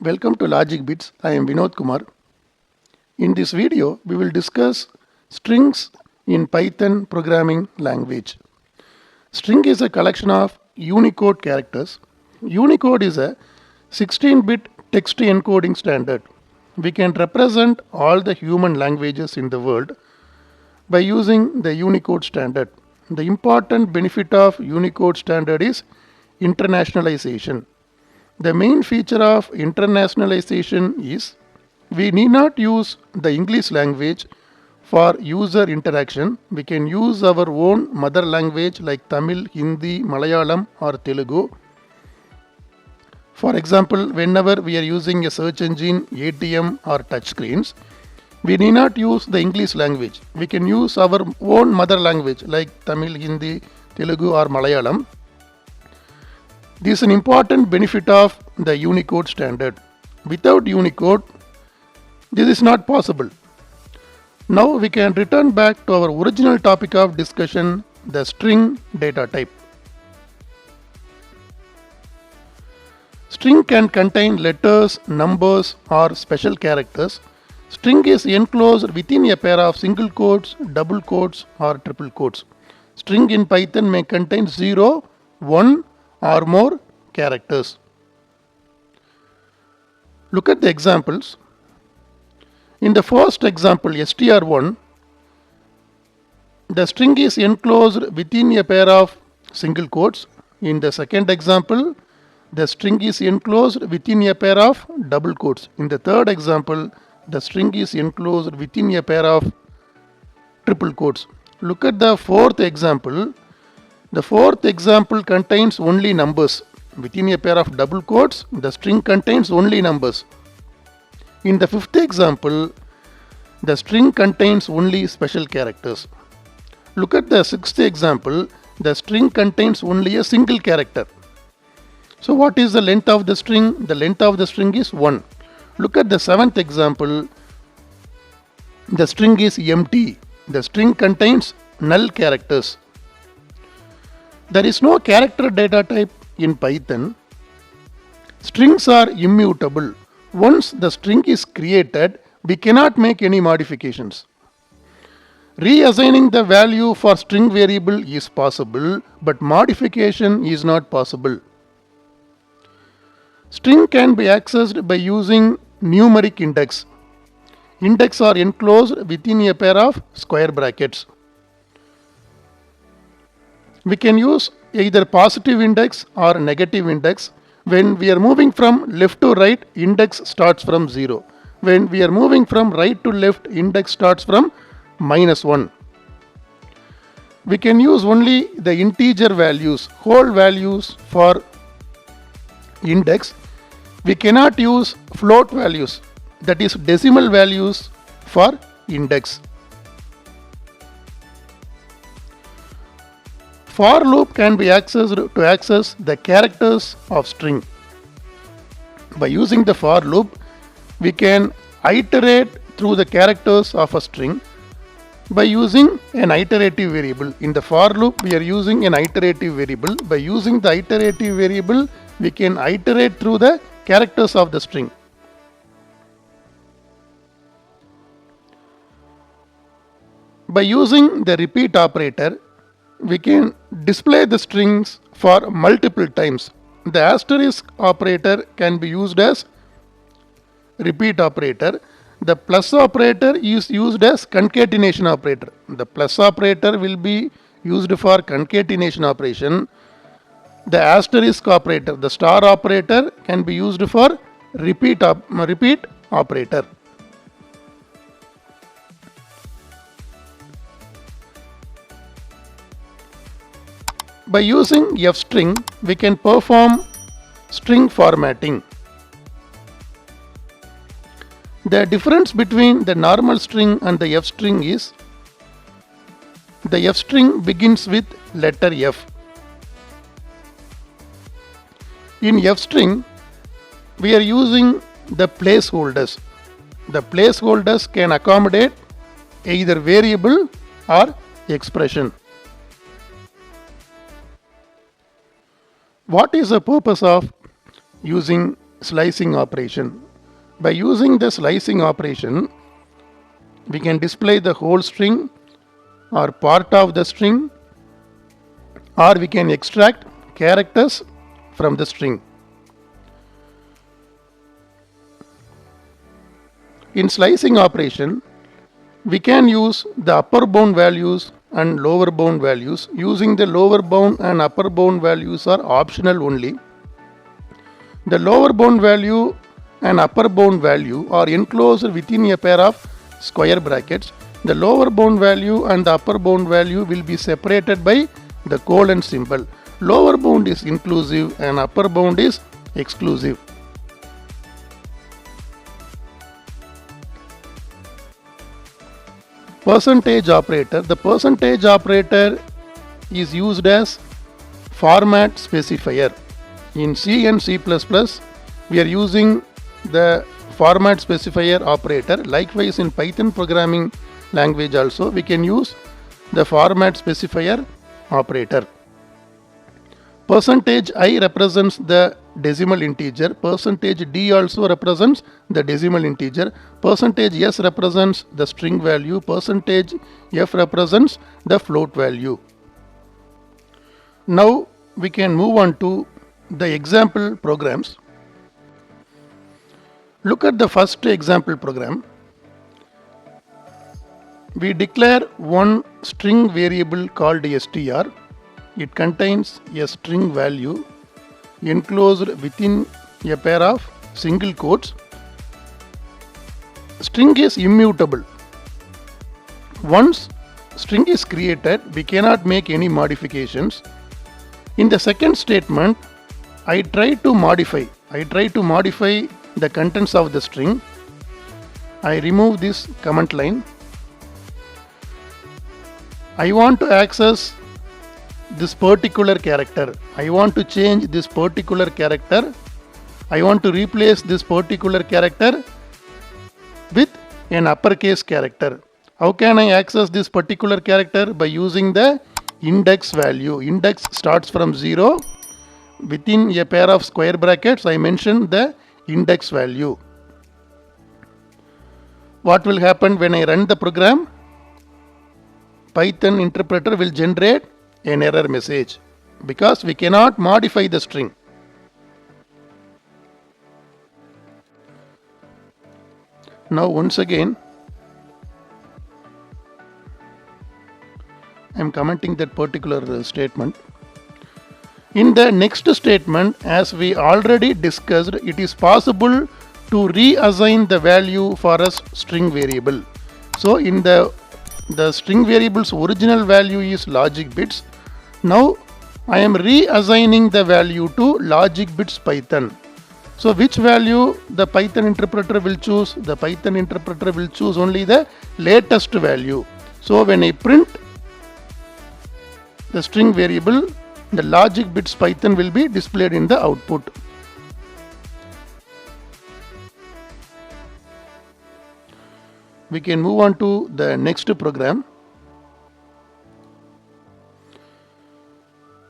Welcome to Logic Bits. I am Vinod Kumar. In this video, we will discuss strings in Python programming language. String is a collection of Unicode characters. Unicode is a 16-bit text encoding standard. We can represent all the human languages in the world by using the Unicode standard. The important benefit of Unicode standard is internationalization. The main feature of internationalization is we need not use the English language for user interaction. We can use our own mother language like Tamil, Hindi, Malayalam or Telugu. For example, whenever we are using a search engine, ATM or touchscreens, we need not use the English language. We can use our own mother language like Tamil, Hindi, Telugu or Malayalam. This is an important benefit of the Unicode standard. Without Unicode, this is not possible. Now we can return back to our original topic of discussion, the string data type. String can contain letters, numbers or special characters. String is enclosed within a pair of single quotes, double quotes or triple quotes. String in Python may contain 0, 1 or more characters. Look at the examples. In the first example, str1, the string is enclosed within a pair of single quotes. In the second example, the string is enclosed within a pair of double quotes. In the third example, the string is enclosed within a pair of triple quotes. Look at the fourth example. The fourth example contains only numbers. Within a pair of double quotes, the string contains only numbers. In the fifth example, the string contains only special characters. Look at the sixth example. The string contains only a single character. So what is the length of the string? The length of the string is 1. Look at the seventh example. The string is empty. The string contains null characters. There is no character data type in Python. Strings are immutable. Once the string is created, we cannot make any modifications. Reassigning the value for string variable is possible, but modification is not possible. String can be accessed by using numeric index. Index are enclosed within a pair of square brackets. We can use either positive index or negative index. When we are moving from left to right, index starts from 0. When we are moving from right to left, index starts from -1. We can use only the integer values, whole values for index. We cannot use float values, that is decimal values for index. For loop can be accessed to access the characters of string. By using the for loop, we can iterate through the characters of a string by using an iterative variable. In the for loop, we are using an iterative variable. By using the iterative variable, we can iterate through the characters of the string. By using the repeat operator, we can display the strings for multiple times. The asterisk operator can be used as repeat operator. The plus operator is used as concatenation operator. The plus operator will be used for concatenation operation. The asterisk operator, the star operator, can be used for repeat operator. By using fstring, we can perform string formatting. The difference between the normal string and the fstring is the fstring begins with letter F. In fstring, we are using the placeholders. The placeholders can accommodate either variable or expression. What is the purpose of using slicing operation. By using the slicing operation, we can display the whole string or part of the string, or we can extract characters from the string. In slicing operation, we can use the upper bound values and lower bound values. Using the lower bound and upper bound values are optional only. The lower bound value and upper bound value are enclosed within a pair of square brackets. The lower bound value and the upper bound value will be separated by the colon symbol. Lower bound is inclusive and upper bound is exclusive. Percentage operator. The percentage operator is used as format specifier. In C and C++, we are using the format specifier operator. Likewise, in Python programming language also, we can use the format specifier operator. Percentage I represents the decimal integer. Percentage D also represents the decimal integer. Percentage S represents the string value. Percentage F represents the float value. Now we can move on to the example programs. Look at the first example program. We declare one string variable called str. It contains a string value enclosed within a pair of single quotes. String is immutable. Once string is created, we cannot make any modifications. In the second statement, I try to modify the contents of the string. I remove this comment line. I want to access this particular character. I want to change this particular character. I want to replace this particular character with an uppercase character. How can I access this particular character? By using the index value. Index starts from 0. Within a pair of square brackets, I mentioned the index value. What will happen when I run the program? Python interpreter will generate an error message because we cannot modify the string. Now once again, I am commenting that particular statement. In the next statement, as we already discussed, it is possible to reassign the value for a string variable. So in the string variable's original value is logic bits. Now I am reassigning the value to logic bits Python. So which value the Python interpreter will choose? The Python interpreter will choose only the latest value. So when I print the string variable, the logic bits Python will be displayed in the output. We can move on to the next program.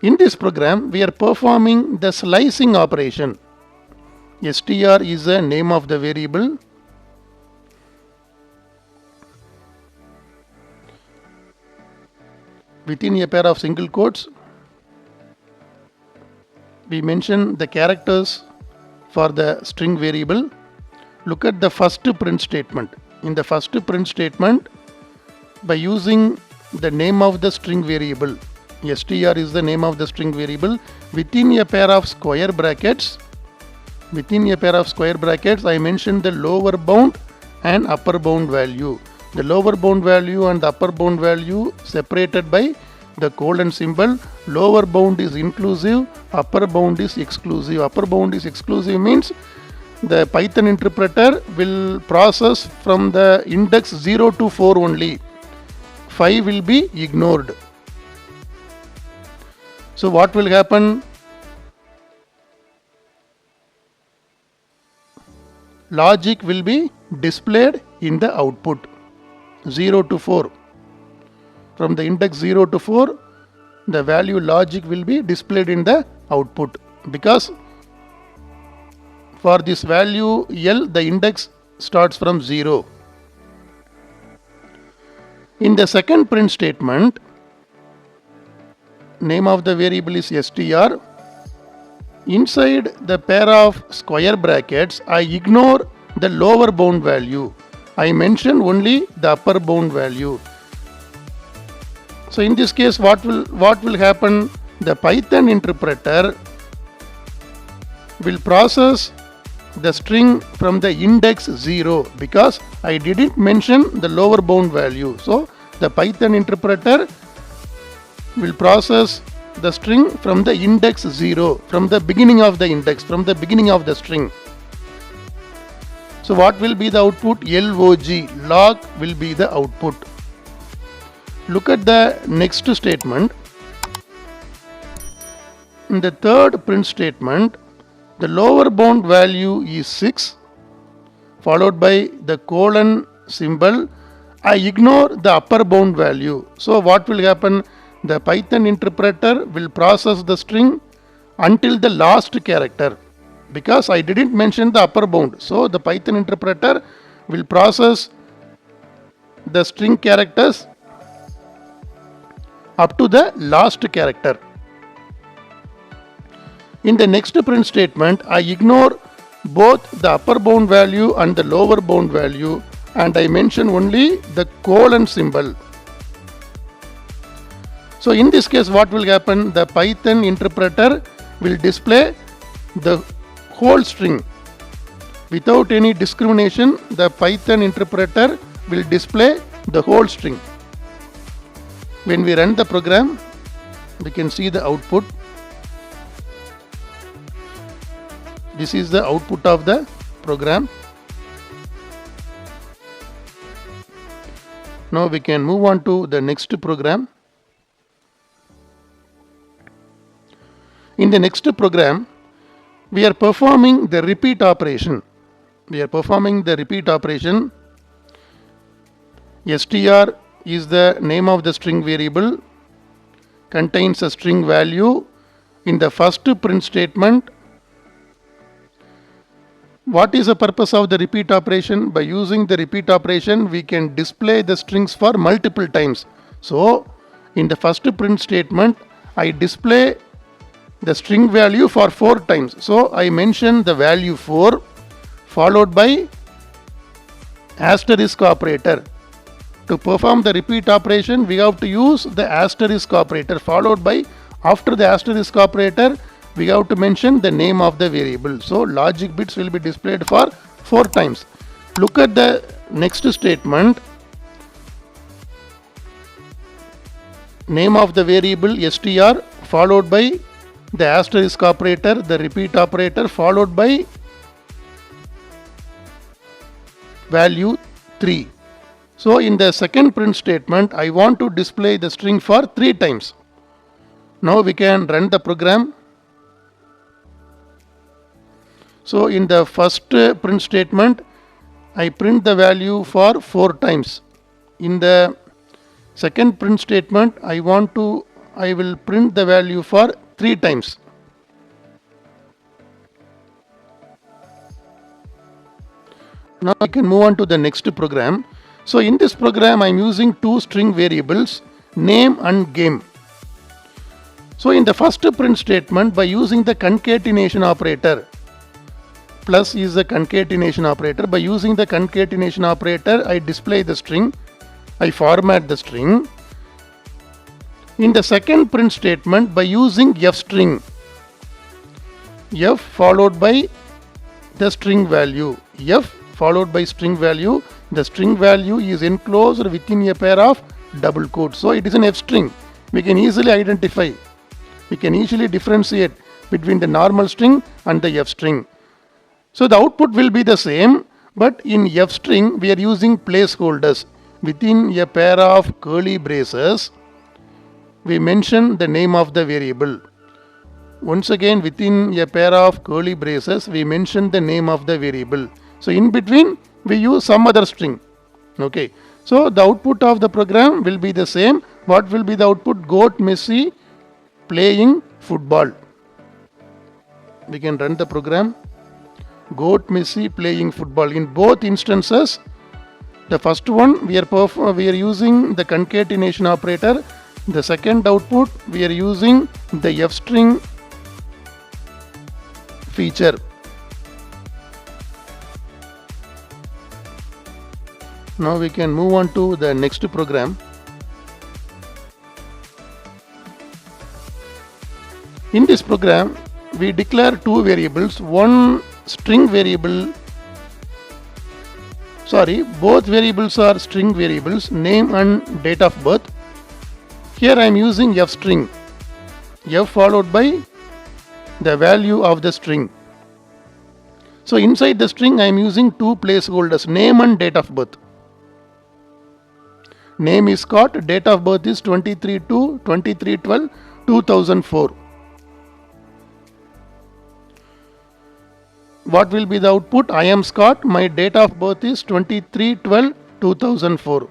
In this program, we are performing the slicing operation. str is the name of the variable. Within a pair of single quotes, we mention the characters for the string variable. Look at the first print statement. In the first print statement, by using the name of the string variable, str is the name of the string variable, within a pair of square brackets, I mentioned the lower bound and upper bound value. The lower bound value and the upper bound value separated by the colon symbol. Lower bound is inclusive, upper bound is exclusive. Upper bound is exclusive means the Python interpreter will process from the index 0 to 4 only. 5 will be ignored. So what will happen? Logic will be displayed in the output 0 to 4. From the index 0 to 4, the value logic will be displayed in the output because For this value L, the index starts from 0. In the second print statement, name of the variable is str. Inside the pair of square brackets, I ignore the lower bound value. I mention only the upper bound value. So in this case, what will happen? The Python interpreter will process the string from the index 0 because I didn't mention the lower bound value. So the Python interpreter will process the string from the index 0, from the beginning of the index, from the beginning of the string. So what will be the output? log will be the output. Look at the next statement. In the third print statement, the lower bound value is 6, followed by the colon symbol. I ignore the upper bound value. So what will happen? The Python interpreter will process the string until the last character because I didn't mention the upper bound. So the Python interpreter will process the string characters up to the last character. In the next print statement, I ignore both the upper bound value and the lower bound value, and I mention only the colon symbol. So in this case, what will happen? The Python interpreter will display the whole string. Without any discrimination, the Python interpreter will display the whole string. When we run the program, we can see the output. This is the output of the program. Now we can move on to the next program. In the next program, we are performing the repeat operation. Str is the name of the string variable, contains a string value. In the first print statement, what is the purpose of the repeat operation? By using the repeat operation, we can display the strings for multiple times. So, in the first print statement, I display the string value for 4 times. So, I mention the value 4 followed by asterisk operator. To perform the repeat operation, we have to use the asterisk operator followed by, after the asterisk operator, we have to mention the name of the variable. So logic bits will be displayed for 4 times. Look at the next statement. Name of the variable str followed by the asterisk operator, the repeat operator followed by value 3. So in the second print statement, I want to display the string for 3 times. Now we can run the program. So in the first print statement, I print the value for 4 times. In the second print statement, I will print the value for 3 times. Now I can move on to the next program. So in this program, I am using 2 string variables, name and game. So in the first print statement, by using the concatenation operator, plus is the concatenation operator. By using the concatenation operator, I display the string, I format the string. In the second print statement, by using f string, f followed by the string value, f followed by string value, the string value is enclosed within a pair of double quotes. So it is an f string. We can easily identify, we can easily differentiate between the normal string and the f string. So the output will be the same, but in f string we are using placeholders. Within a pair of curly braces, we mention the name of the variable. Once again, within a pair of curly braces, we mention the name of the variable. So in between, we use some other string. Okay. So the output of the program will be the same. What will be the output? Goat Messi playing football. We can run the program. Goat Messi playing football. In both instances, the first one we are using the concatenation operator. The second output we are using the F string feature. Now we can move on to the next program. In this program, we declare two variables, both variables are string variables, name and date of birth. Here I am using F string, F followed by the value of the string. So inside the string I am using two placeholders, name and date of birth. Name is Scott, date of birth is 23/12/2004. What will be the output? I am Scott, my date of birth is 23/12/2004.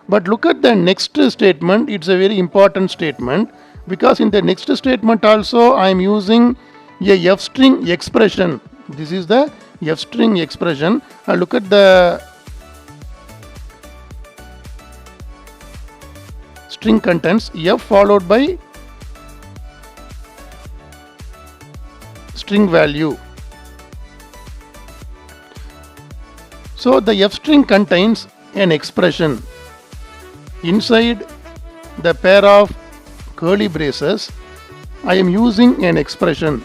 But look at the next statement, it's a very important statement, because in the next statement also I am using a F string expression. This is the F string expression. Look at the string contents, F followed by string value. So the F string contains an expression. Inside the pair of curly braces, I am using an expression.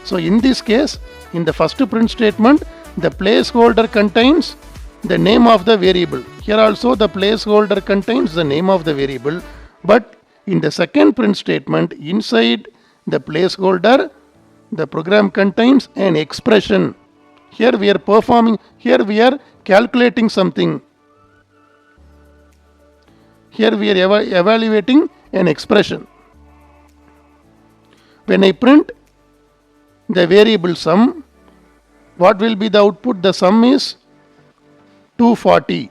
So in this case, in the first print statement, the placeholder contains the name of the variable. Here also the placeholder contains the name of the variable. But in the second print statement, inside the placeholder, the program contains an expression. Here we are calculating something. Here we are evaluating an expression. When I print the variable sum, what will be the output? The sum is 240.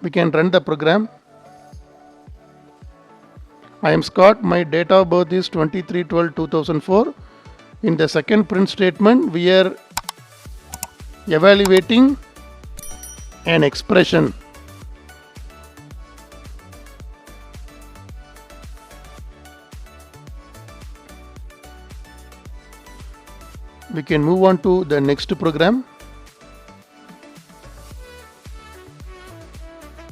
We can run the program. I am Scott, my date of birth is 23/12/2004. In the second print statement, we are evaluating an expression. We can move on to the next program.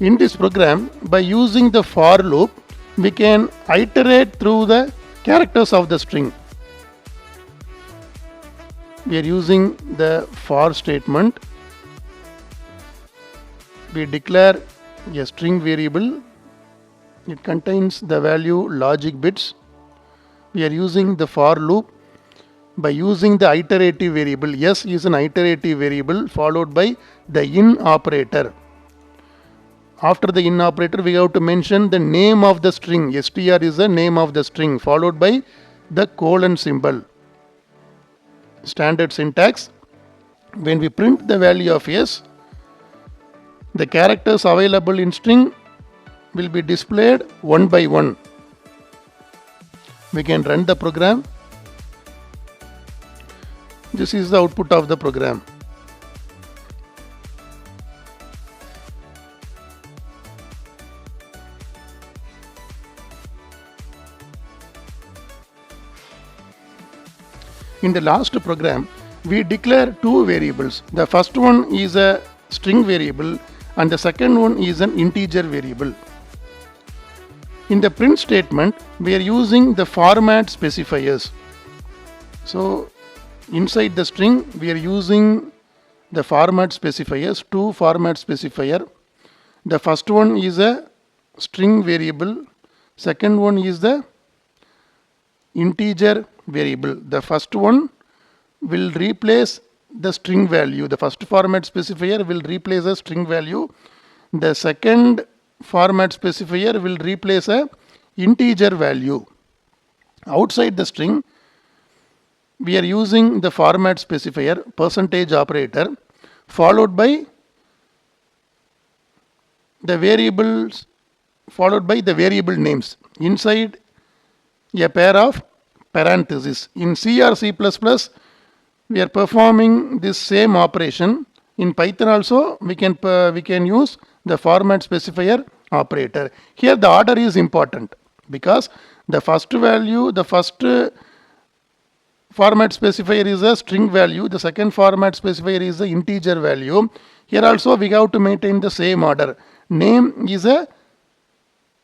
In this program, by using the for loop, we can iterate through the characters of the string. We are using the for statement. We declare a string variable. It contains the value logic bits. We are using the for loop. By using the iterative variable, S is an iterative variable followed by the in operator. After the in operator, we have to mention the name of the string. str is the name of the string followed by the colon symbol. Standard syntax. When we print the value of S, the characters available in string will be displayed one by one. We can run the program. This is the output of the program. In the last program, we declare two variables. The first one is a string variable and the second one is an integer variable. In the print statement, we are using the format specifiers. So inside the string, we are using the format specifiers, two format specifier. The first one is a string variable. Second one is the integer variable. The first one will replace the string value. The first format specifier will replace a string value. The second format specifier will replace a integer value. Outside the string, we are using the format specifier percentage operator followed by the variables, followed by the variable names inside a pair of parentheses. In C or C++, we are performing this same operation. In Python also we can use the format specifier operator. Here the order is important because the first value, the first format specifier is a string value, the second format specifier is the integer value. Here also we have to maintain the same order. Name is a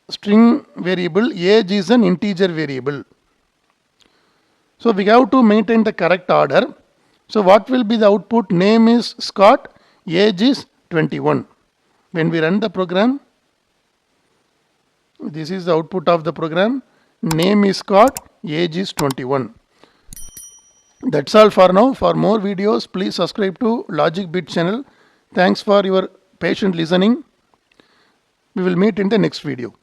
string variable, age is an integer variable. So we have to maintain the correct order. So what will be the output? Name is Scott, age is 21. When we run the program, this is the output of the program. Name is Scott, age is 21. That's all for now. For more videos, please subscribe to Logic Bit channel. Thanks for your patient listening. We will meet in the next video.